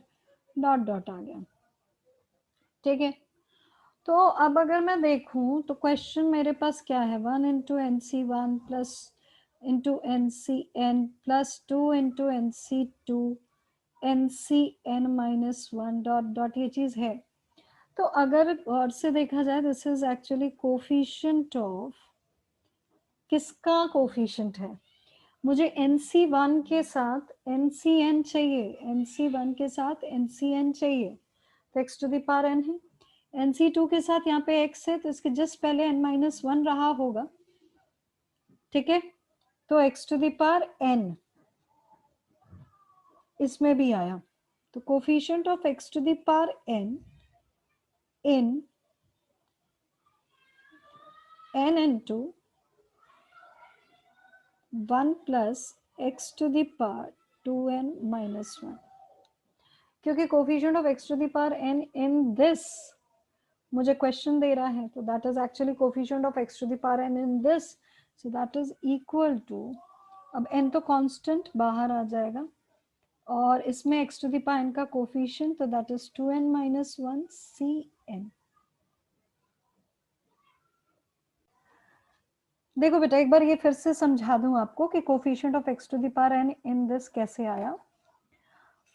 dot dot आ गया। ठीक है, तो अब अगर मैं देखूं तो क्वेश्चन मेरे पास क्या है, 1 into n c one plus into n c n plus 2 into n c two n c n minus one dot dot, ये चीज है। तो अगर गौर से देखा जाए, this is actually coefficient of, किसका कोफिशिएंट है? मुझे NC1 के साथ NCN चाहिए, NC1 के साथ NCN चाहिए, तो x to the power n है। NC2 के साथ यहाँ पे x है तो इसके जस्ट पहले n माइनस वन रहा होगा। ठीक है, तो x to the power n इसमें भी आया, तो coefficient of x to the power n in n into 1 plus x to the power 2n minus one, क्योंकि coefficient of x to the power n in this मुझे क्वेश्चन दे रहा है, तो that is actually coefficient of x to the power n in this, so that is equal to, अब n तो कांस्टेंट बाहर आ जाएगा और इसमें x to the power n का कोफिशिएंट, तो that is 2n minus one cn। देखो बेटा एक बार ये फिर से समझा दूं आपको कि coefficient of x to the power n in this कैसे आया।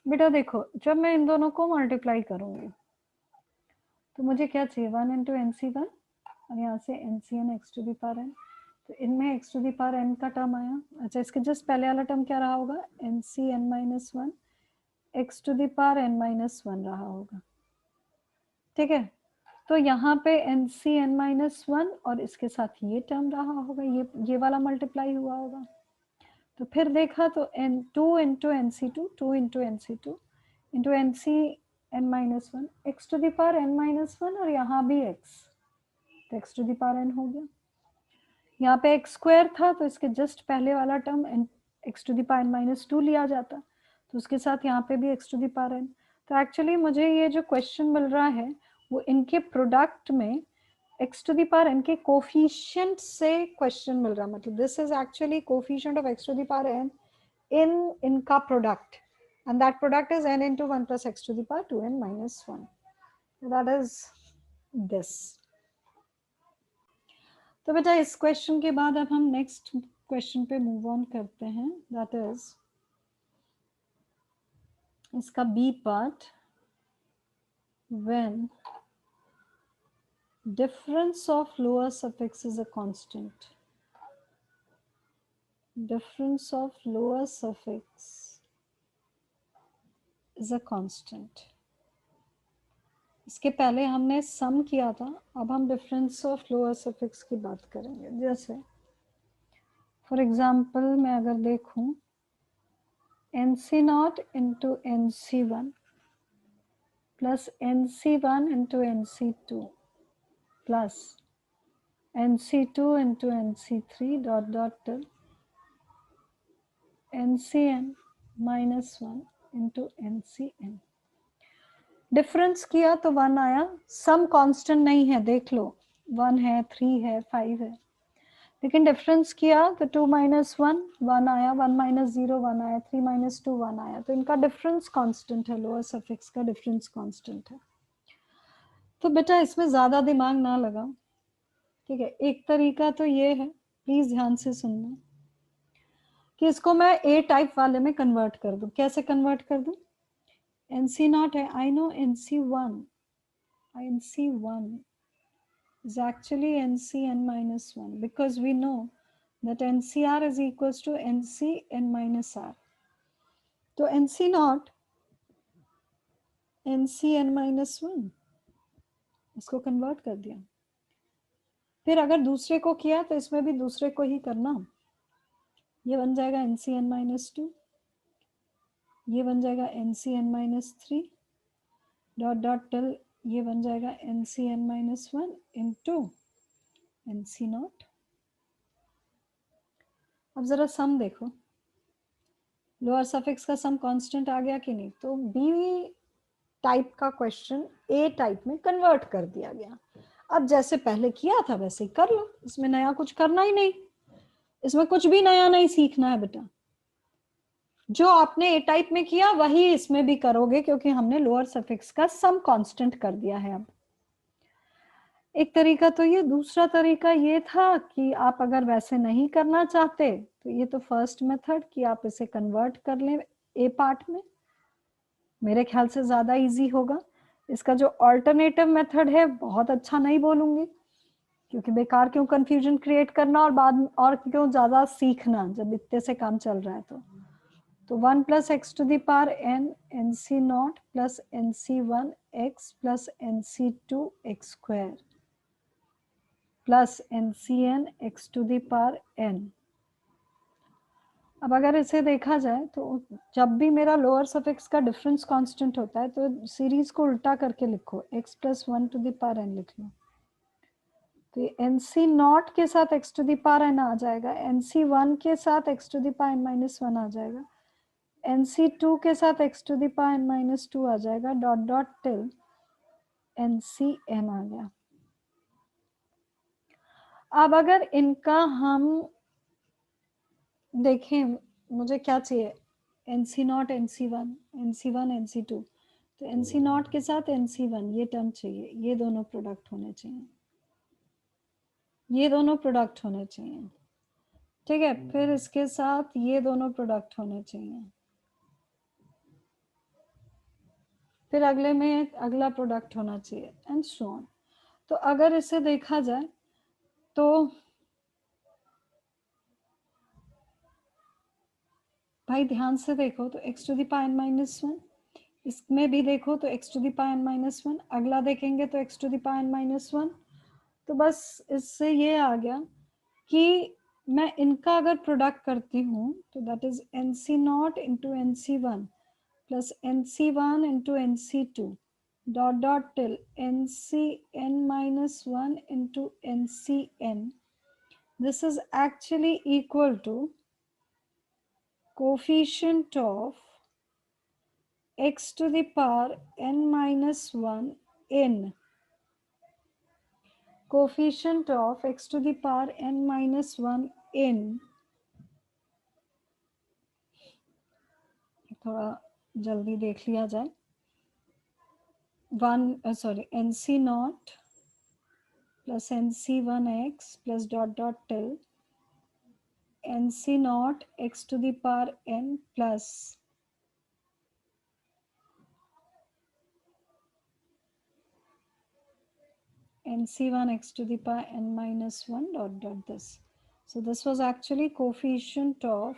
बेटा देखो, जब मैं इन दोनों को मल्टीप्लाई करूंगी तो मुझे क्या चाहिए, 1 इंटू एन सी वन और यहाँ से n c n x to the power n, तो इनमें x to the power n का टर्म आया। अच्छा, इसके जस्ट पहले वाला टर्म क्या रहा होगा, n c n minus one x to the power n minus one रहा होगा। ठीक है, तो यहाँ पे n c n minus one और इसके साथ ये टर्म रहा होगा, ये वाला मल्टीप्लाई हुआ होगा। तो फिर देखा तो n two into n c two into n c two into n c n minus one x to the power n minus one, और यहाँ भी एक्स, तो x to the power n हो गया। यहाँ पे एक्स स्क्वायर था तो इसके जस्ट पहले वाला term x to the power n minus two लिया जाता, तो उसके साथ यहाँ पे भी x to the power n. तो एक्चुअली मुझे ये जो क्वेश्चन मिल रहा है वो इनके प्रोडक्ट में x to the power n के कोफिशिएंट से क्वेश्चन मिल रहा है, मतलब this is actually coefficient of x to the power n in इनका product, and that product is n into 1 plus x to the power 2n minus 1, that is this। तो बेटा इस क्वेश्चन के बाद अब हम नेक्स्ट क्वेश्चन पे मूव ऑन करते हैं, दैट इज इसका B part, when difference of lower suffix is a constant, difference of lower suffix is a constant। इसके पहले हमने सम किया था, अब हम डिफरेंस ऑफ लोअर सफिक्स की बात करेंगे। जैसे फॉर एग्जाम्पल मैं अगर देखूं NC0 into NC1 plus NC1 into NC2 plus NC2 into NC3 dot dot till NCN minus 1 into NCN. Difference किया तो 1 आया, सम कांस्टेंट नहीं है, देख लो 1 है, 3 है, 5 है, लेकिन डिफरेंस किया तो 2 minus 1 1 आया, 1 minus 0 1 आया, 3 minus 2 1 आया, तो इनका डिफरेंस कांस्टेंट है, लोअर सफिक्स का डिफरेंस कांस्टेंट है। तो बेटा इसमें ज्यादा दिमाग ना लगाओ, ठीक है। एक तरीका तो ये है, प्लीज ध्यान से सुनना, कि इसको मैं ए टाइप वाले में कन्वर्ट कर दूं। कैसे कन्वर्ट कर दूं? NC0 है, I know NC1 is actually NCN minus 1 because we know that NCR is equals to NCN minus R. तो NC0 NCN minus 1 इसको कन्वर्ट कर दिया। फिर अगर दूसरे को किया तो इसमें भी दूसरे को ही करना, ये बन जाएगा NCN minus 2, ये बन जाएगा NCN minus 3 dot dot till ये बन जाएगा NCN minus 1 इंटू NC0। अब जरा सम देखो, लोअर सफिक्स का सम कांस्टेंट आ गया कि नहीं? तो बी टाइप का क्वेश्चन ए टाइप में कन्वर्ट कर दिया गया। अब जैसे पहले किया था वैसे ही कर लो, इसमें नया कुछ करना ही नहीं, इसमें कुछ भी नया नहीं सीखना है बेटा। जो आपने ए टाइप में किया वही इसमें भी करोगे, क्योंकि हमने लोअर सफिक्स का सम कांस्टेंट कर दिया है। अब एक तरीका तो ये, दूसरा तरीका ये था कि आप अगर वैसे नहीं करना चाहते तो ये तो फर्स्ट मेथड कि आप इसे कन्वर्ट कर लें ए पार्ट में, मेरे ख्याल से ज्यादा इजी होगा। इसका जो ऑल्टरनेटिव मेथड है बहुत अच्छा नहीं बोलूंगी, क्योंकि बेकार क्यों कंफ्यूजन क्रिएट करना और बाद और क्यों ज्यादा सीखना जब इतने से काम चल रहा है। तो 1 plus x to the power n NC0 plus NC1 x plus NC2 x square plus NCN x to the power n। अब अगर इसे देखा जाए तो जब भी मेरा लोअर सफिक्स का डिफरेंस कांस्टेंट होता है तो सीरीज को उल्टा करके लिखो, x plus 1 to the power n लिख लो। तो ये NC0 के साथ x to the power n आ जाएगा, NC1 के साथ x to the power n minus 1 आ जाएगा, NC2 के साथ x to the power n minus 2 आ जाएगा, डॉट डॉट टिल NCN आ गया। अब अगर इनका हम देखें, मुझे क्या चाहिए? NC0 NC1 NC1 NC2, तो NC0 के साथ NC1 ये टर्म चाहिए, ये दोनों प्रोडक्ट होने चाहिए, ये दोनों प्रोडक्ट होने चाहिए, ठीक है। फिर इसके साथ ये दोनों प्रोडक्ट होने चाहिए, फिर अगले में अगला प्रोडक्ट होना चाहिए एंड सो ऑन। तो अगर इसे देखा जाए तो भाई ध्यान से देखो, तो x to the power n minus 1, इसमें भी देखो तो x to the power n minus 1, अगला देखेंगे तो x to the power n minus 1। तो बस इससे ये आ गया कि मैं इनका अगर प्रोडक्ट करती हूँ तो that is NC0 into NC1 plus NC1 into NC2 dot dot till NCN minus 1 into NCN. This is actually equal to coefficient of x to the power n minus 1 n, coefficient of x to the power n minus 1 n, थोड़ा जल्दी देख लिया जाए, NC0 plus NC1x plus dot dot till NC0 x to the power n plus NC1 x to the power n minus 1 dot dot this. So this was actually coefficient of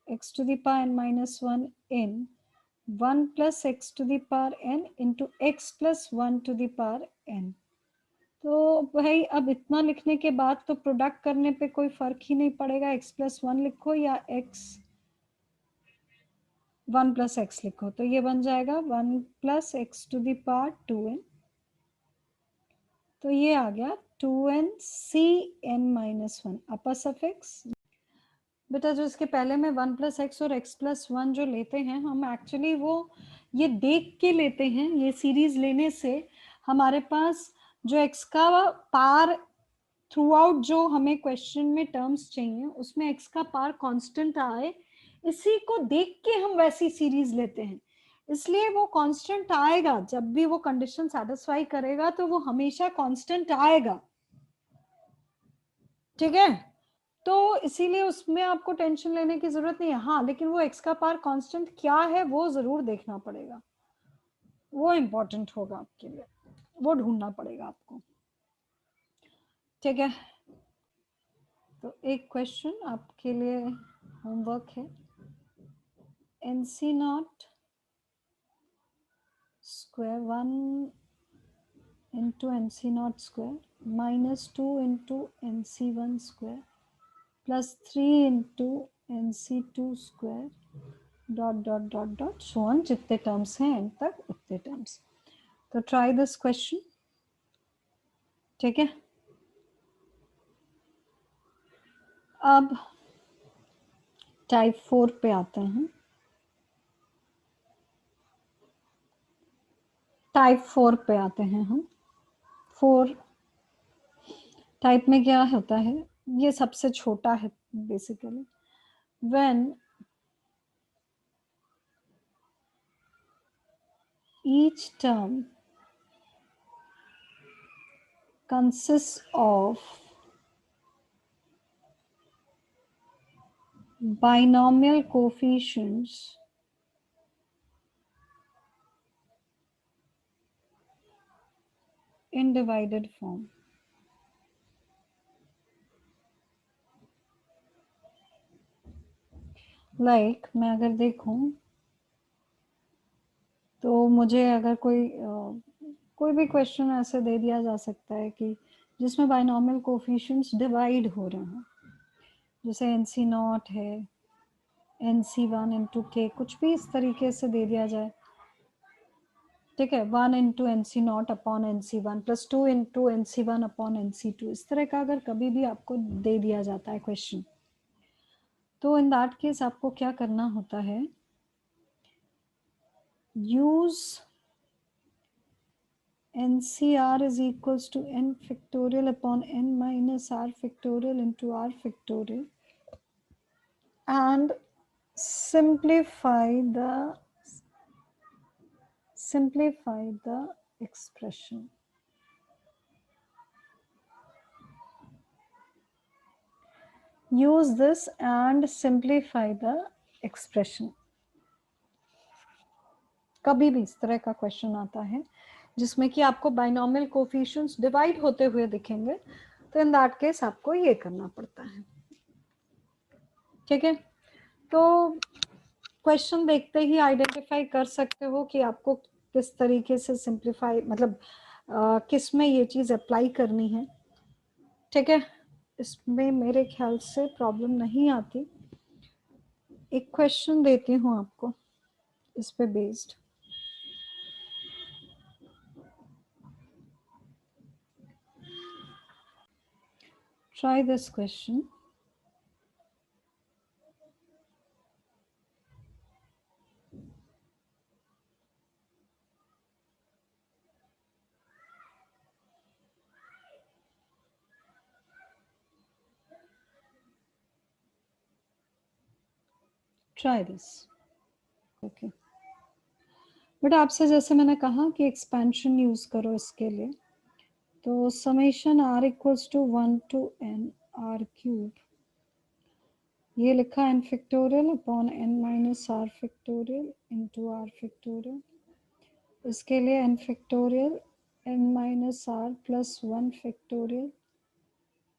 x to the power n minus 1 in 1 plus x to the power n into x plus 1 to the power n. तो भाई अब इतना लिखने के बाद तो प्रोडक्ट करने पे कोई फर्क ही नहीं पड़ेगा, x+1 लिखो या x1 + x लिखो, तो ये बन जाएगा 1 + x⁴ 2n, तो ये आ गया 2n Cn-1 अपर सफिक्स। बेटा जो इसके पहले में 1 + x और x+1 जो लेते हैं हम, एक्चुअली वो ये देख के लेते हैं। ये सीरीज लेने से हमारे पास जो x का पार थ्रू आउट जो हमें क्वेश्चन में टर्म्स चाहिए उसमें x का पार कांस्टेंट आए, इसी को देख के हम वैसी सीरीज लेते हैं। इसलिए वो कांस्टेंट आएगा जब भी वो कंडीशन सेटिस्फाई करेगा, तो वो हमेशा कांस्टेंट आएगा, ठीक है। तो इसीलिए उसमें आपको टेंशन लेने की जरूरत नहीं है। हाँ, लेकिन वो x का पार कांस्टेंट क्या है वो जरूर देखना पड़ेगा, वो इंपॉर्टेंट होगा आपके लिए, वो ढूंढना पड़ेगा आपको, ठीक है। तो एक क्वेश्चन आपके लिए होमवर्क है, NC0 square 1 into NC0 square -2 into NC1 square +3 into NC2 square ... so on, जितने टर्म्स हैं एंड तक उतने टर्म्स। तो ट्राई दिस क्वेश्चन, ठीक है। अब टाइप 4 पे आते हैं। टाइप 4 पे आते हैं हम। 4 टाइप में क्या होता है, ये सबसे छोटा है basically. When each term consists of binomial coefficients in divided form. Like मैं अगर देखूं तो मुझे अगर कोई भी क्वेश्चन ऐसे दे दिया जा सकता है कि जिसमें बाइनॉमियल कोफिशिएंट्स डिवाइड हो रहे हैं, जैसे NC0 है, NC1 into k, कुछ भी इस तरीके से दे दिया जाए, ठीक है। 1 into NC0 upon NC1 +2 into NC1 upon NC2, इस तरह का अगर कभी भी आपको दे दिया जाता है क्वेश्चन, तो इन दैट केस आपको क्या करना होता है, use NCR is equals to n factorial upon n minus r factorial into r factorial and simplify the expression. Use this and simplify the expression. कभी भी इस तरह का क्वेश्चन आता है जिसमें कि आपको बाइनॉमियल कोफिशिएंट्स डिवाइड होते हुए दिखेंगे, तो इन दैट केस आपको ये करना पड़ता है, ठीक है। तो क्वेश्चन देखते ही आइडेंटिफाई कर सकते हो कि आपको किस तरीके से सिंप्लीफाई, मतलब किस में ये चीज अप्लाई करनी है, ठीक है। इसमें मेरे ख्याल से प्रॉब्लम नहीं आती। एक क्वेश्चन देती हूँ आपको इस पे based. Try this question. Try this. Okay. But आपसे जैसे मैंने कहा कि एक्सपेंशन यूज करो इसके लिए, तो summation r equals to 1 to n r cube, ये लिखा n factorial upon n minus r factorial into r factorial. इसके लिए n factorial n minus r plus 1 factorial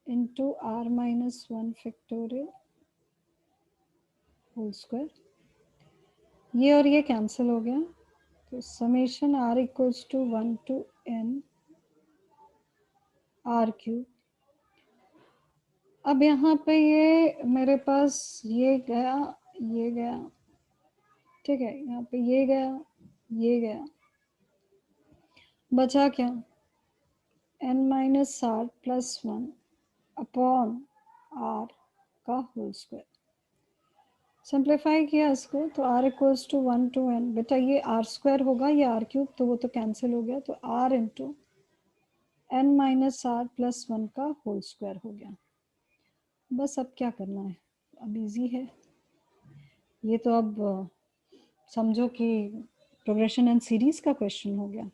into r minus 1 factorial whole square. ये और ये कैंसिल हो गया, तो summation r equals to 1 to n r cube. अब यहाँ पे ये मेरे पास ये गया, ये गया, ठीक है, यहाँ पे ये गया, ये गया, बचा क्या, n minus r plus one upon r का होल स्क्वायर। सिंप्लीफाई किया इसको तो r equals to 1 to n, बेटा ये r स्क्वायर होगा, ये r क्यूब, तो वो तो कैंसिल हो गया, तो r into n minus r plus one का होल स्क्वायर हो गया। बस अब क्या करना है, अब इजी है ये तो। अब समझो कि प्रोग्रेशन एंड सीरीज का क्वेश्चन हो गया,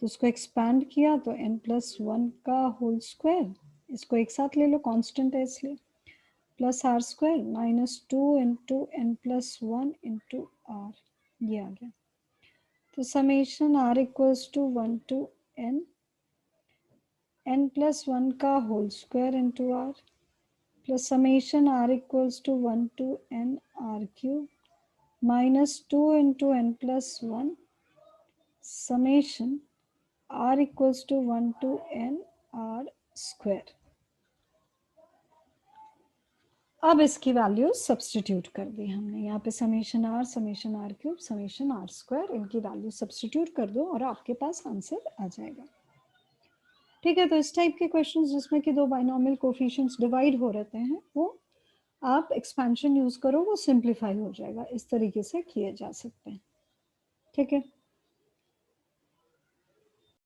तो उसको एक्सपैंड किया तो n प्लस वन का होल स्क्वायर, इसको एक साथ ले लो, कांस्टेंट है इसलिए, plus r square minus two into n plus one into r, ये आ गया। तो summation r equals to one to n, n plus one का whole square into r, plus summation r equals to one to n r cube minus two into n plus one summation r equals to one to n r square. अब इसकी वैल्यू सब्सटीट्यूट कर दी हमने, यहाँ पे summation r cube summation r square, इनकी वैल्यू सब्सटीट्यूट कर दो और आपके पास आंसर आ जाएगा। ठीक है, तो इस टाइप के क्वेश्चंस जिसमें कि दो बाइनोमियल कोफिशिएंट्स डिवाइड हो रहते हैं, वो आप एक्सपेंशन यूज करो, वो सिंप्लीफाई हो जाएगा, इस तरीके से किए जा सकते हैं। ठीक है।